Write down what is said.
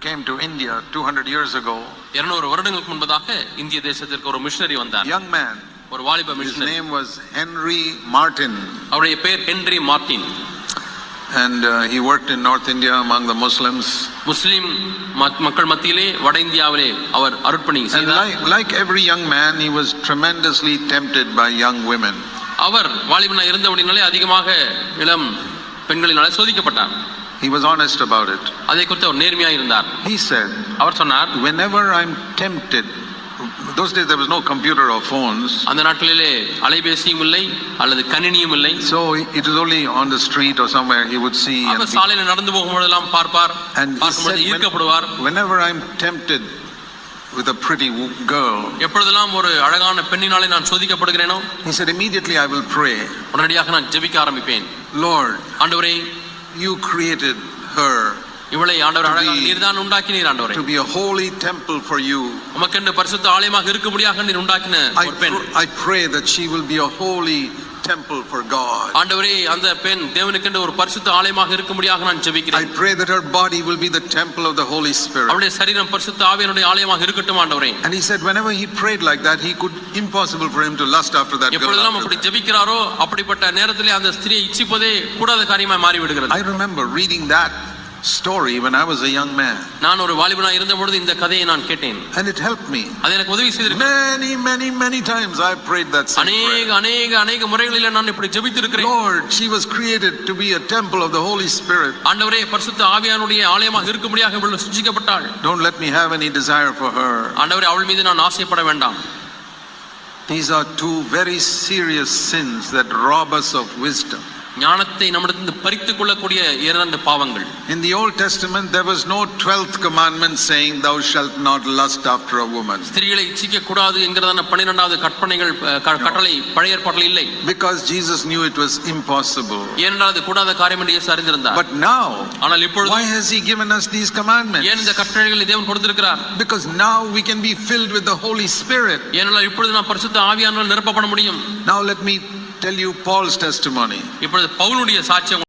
came to India 200 years ago. 200 வருடங்களுக்கு முன்பதாக இந்திய தேசத்திற்கு ஒரு மிஷனரி வந்தார். Young man. ஒரு வாலிப missionary. His name was Henry Martin. அவருடைய பெயர் Henry Martin. And he worked in North India among the Muslims. முஸ்லிம் மக்கள் மத்தியிலே வட இந்தியாவிலே அவர் அருட்பணி செய்தார். Like every young man, he was tremendously tempted by young women. அவர் வாலிபனாக இருந்தபடினாலே அதிகமாக இளம் பெண்களினாலே சோதிக்கப்பட்டார். He was honest about it. அதை குறித்து அவர் நேர்மையாக இருந்தார். He said, அவர் சொன்னார், whenever I'm tempted, those days there was no computer or phones. அந்த நாட்களிலே அலைபேசியும் இல்லை அல்லது கணினியும் இல்லை. So it was only on the street or somewhere he would see. அவர் சாலையில நடந்து போகும்போதெல்லாம் பார்ப்பார். பார்க்கும்போது ஈர்க்கப்படுவார். Whenever I'm tempted with a pretty girl, எப்பொழுதெல்லாம் ஒரு அழகான பெண்ணினாலே நான் சோதிக்கப்படுகிறேனோ, he said, immediately I will pray. உடனடியாக நான் ஜெபிக்க ஆரம்பிப்பேன். Lord, ஆண்டவரே, you created her. இவளை ஆண்டவர் அழகாக நீர்தான் உண்டாக்கினீர் ஆண்டவரே. To be a holy temple for you. உமக்கென்று பரிசுத்த ஆலயமாக இருக்கும்படியாக நீர் உண்டாக்கின ஒரு பெண். I pray that she will be a holy temple for God. ஆண்டவரே, அந்த பெண் தேவனுக்கென்று ஒரு பரிசுத்த ஆலயமாக இருக்கும்படியாக நான் ஜெபிக்கிறேன். I pray that her body will be the temple of the Holy Spirit. அவளுடைய சரீரம் பரிசுத்த ஆவியானுடைய ஆலயமாக இருக்கட்டும் ஆண்டவரே. And he said whenever he prayed like that, he could impossible for him to lust after that girl. எப்பொழுதெல்லாம் அப்படி ஜெபிக்கிறாரோ அப்படிப்பட்ட நேரத்திலே அந்த ஸ்திரியை இச்சிப்பதே கூடாத காரியமாய் மாறி விடுகிறது. I remember reading that story when I was a young man. நான் ஒரு வாலிபனாக இருந்தபொழுது இந்த கதையை நான் கேட்டேன். And it helped me. அது எனக்கு உதவி செய்திருக்கு. Many times I prayed that same prayer. அநேக முறைகளில் நான் இப்படி ஜெபித்திருக்கிறேன். Lord, she was created to be a temple of the Holy Spirit. ஆண்டவரே, பரிசுத்த ஆவியானுடைய ஆலயமாக இருக்கும்படியாக இவள் சிருஷ்டிக்கப்பட்டாள். Don't let me have any desire for her. ஆண்டவரே, அவள் மீது நான் ஆசைப்பட வேண்டாம். These are two very serious sins that rob us of wisdom. ஞானத்தை நம்மிடத்திலிருந்து பறித்துக் கொள்ளக்கூடிய இரண்டு பாவங்கள். In the Old Testament there was no 12th commandment saying thou shalt not lust after a woman. ஸ்திரீகளை இச்சிக்க கூடாது என்கிறதான 12வது கட்டளை பழைய ஏற்பாட்டில் இல்லை. Because Jesus knew it was impossible. ஏனென்றால் அது கூடாத காரியம் என்று இயேசு அறிந்திருந்தார். But now, ஆனால் இப்பொழுது why has he given us these commandments? ஏன் இந்த கட்டளைகளை தேவன் கொடுத்திருக்கிறார்? Because now we can be filled with the Holy Spirit. ஏனென்றால் இப்பொழுது நாம் பரிசுத்த ஆவியானவரால் நிரப்பப்பட முடியும். Now let me tell you Paul's testimony. இப்பொழுது பவுலுடைய சாட்சியம்